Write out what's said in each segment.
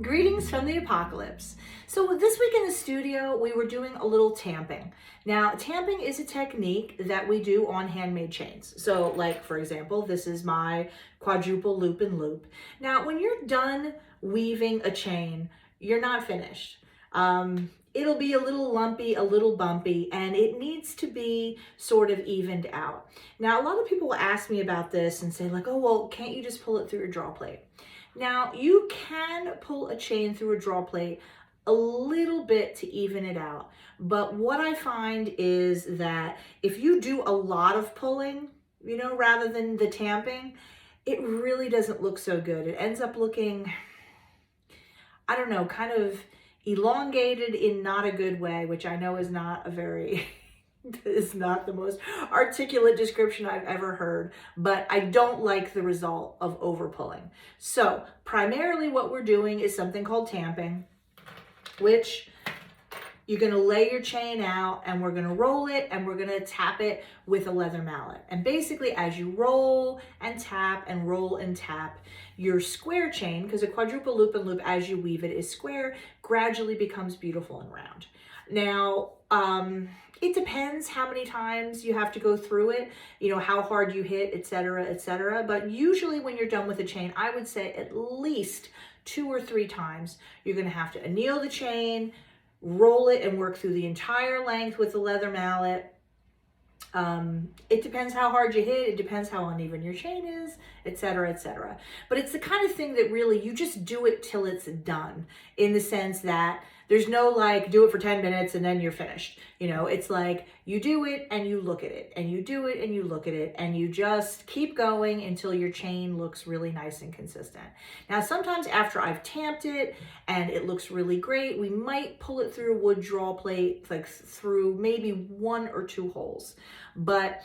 Greetings from the apocalypse. So this week in the studio, we were doing a little tamping. Now, tamping is a technique that we do on handmade chains. So like, for example, this is my quadruple loop and loop. Now, when you're done weaving a chain, you're not finished. It'll be a little lumpy, a little bumpy, and it needs to be sort of evened out. Now, a lot of people ask me about this and say like, oh, well, can't you just pull it through your draw plate? Now, you can pull a chain through a draw plate a little bit to even it out. But what I find is that if you do a lot of pulling, you know, rather than the tamping, it really doesn't look so good. It ends up looking, I don't know, kind of elongated in not a good way, which I know is not a very, is not the most articulate description I've ever heard, but I don't like the result of over pulling. So primarily what we're doing is something called tamping, which you're going to lay your chain out and we're going to roll it and we're going to tap it with a leather mallet. And basically as you roll and tap and roll and tap, your square chain, because a quadruple loop and loop as you weave it is square, gradually becomes beautiful and round. Now, it depends how many times you have to go through it, you know, how hard you hit, etc., etc. But usually when you're done with a chain, I would say at least 2 or 3 times, you're going to have to anneal the chain, roll it and work through the entire length with the leather mallet. It depends how hard you hit, it depends how uneven your chain is, etc., etc. But it's the kind of thing that really you just do it till it's done, in the sense that there's no like do it for 10 minutes and then you're finished. You know, it's like you do it and you look at it and you do it and you look at it and you just keep going until your chain looks really nice and consistent. Now, sometimes after I've tamped it and it looks really great, we might pull it through a wood draw plate, like through maybe 1 or 2 holes. But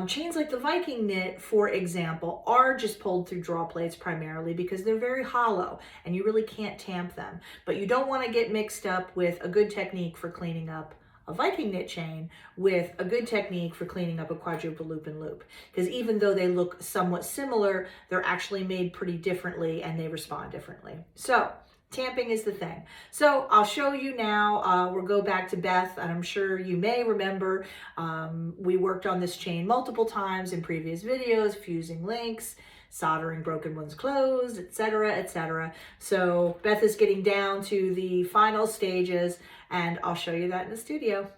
chains like the Viking knit, for example, are just pulled through draw plates primarily because they're very hollow and you really can't tamp them. But you don't want to get mixed up with a good technique for cleaning up a Viking knit chain with a good technique for cleaning up a quadruple loop and loop. Because even though they look somewhat similar, they're actually made pretty differently and they respond differently. So tamping is the thing. So I'll show you now. We'll go back to Beth, and I'm sure you may remember we worked on this chain multiple times in previous videos, fusing links, soldering broken ones closed, etc., etc. So Beth is getting down to the final stages, and I'll show you that in the studio.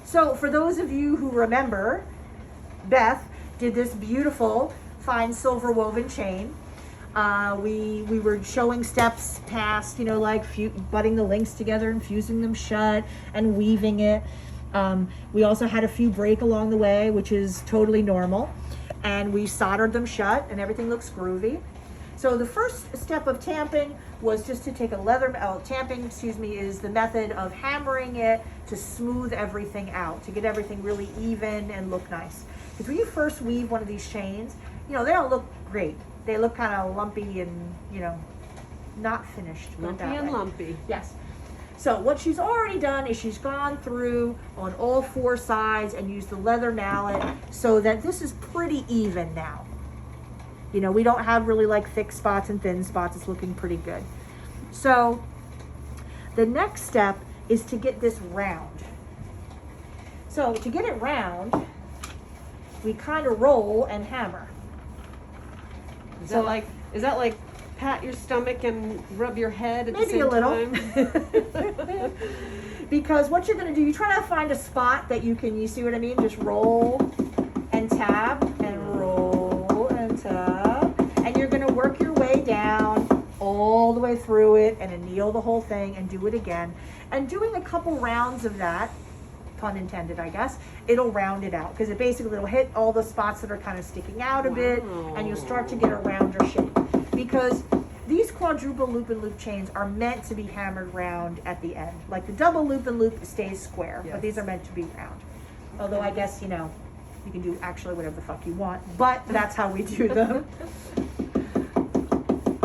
So for those of you who remember, Beth did this beautiful fine silver woven chain. We were showing steps past, you know, like butting the links together and fusing them shut and weaving it. We also had a few break along the way, which is totally normal. And we soldered them shut and everything looks groovy. So the first step of tamping was just to take a tamping, is the method of hammering it to smooth everything out, to get everything really even and look nice. Because when you first weave one of these chains, you know, they don't look great. They look kind of lumpy and, you know, not finished. Lumpy and lumpy. Yes. So what she's already done is she's gone through on all 4 sides and used the leather mallet so that this is pretty even now. You know, we don't have really like thick spots and thin spots. It's looking pretty good. So the next step is to get this round. So to get it round, we kind of roll and hammer. Is that like pat your stomach and rub your head at the same time? Maybe a little. Because what you're going to do, you try to find a spot that you see what I mean? Just roll and tap and roll and tap. And you're going to work your way down all the way through it and anneal the whole thing and do it again. And doing a couple rounds of that, pun intended, I guess, it'll round it out because it'll hit all the spots that are kind of sticking out a bit, and you'll start to get a rounder shape. Because these quadruple loop and loop chains are meant to be hammered round at the end. Like the double loop and loop stays square, yes, but these are meant to be round. Although I guess, you know, you can do actually whatever the fuck you want, but that's how we do them.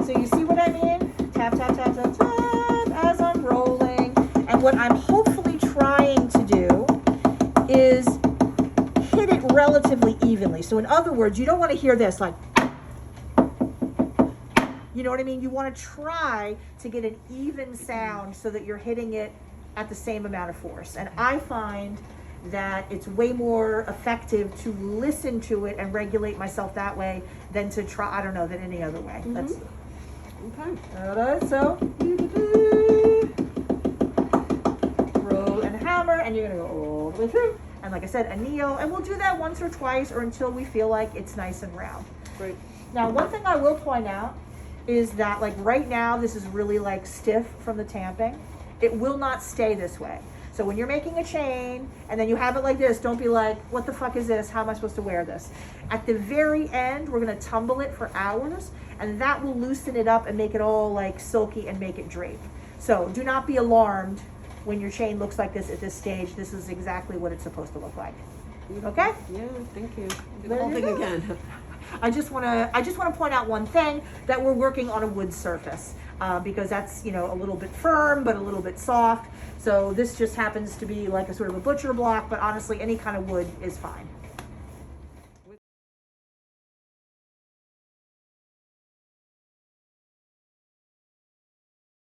So you see what I mean? Tap, tap, tap, tap, tap as I'm rolling. And what I'm hopefully trying to do is hit it relatively evenly. So in other words, you don't want to hear this like, You know what I mean? You want to try to get an even sound so that you're hitting it at the same amount of force. And I find that it's way more effective to listen to it and regulate myself that way than to try, I don't know, than any other way. That's Okay. so roll and hammer, and you're gonna go all the way through. And like I said, anneal, and we'll do that once or twice or until we feel like it's nice and round. Great. Now, one thing I will point out is that like right now, this is really like stiff from the tamping. It will not stay this way. So when you're making a chain and then you have it like this, don't be like, what the fuck is this? How am I supposed to wear this? At the very end, we're gonna tumble it for hours, and that will loosen it up and make it all like silky and make it drape. So do not be alarmed when your chain looks like this at this stage. This is exactly what it's supposed to look like. Okay? Yeah, thank you. Do the There whole you thing go. again. I just want to point out one thing, that we're working on a wood surface because that's, you know, a little bit firm but a little bit soft. So this just happens to be like a sort of a butcher block, but honestly any kind of wood is fine.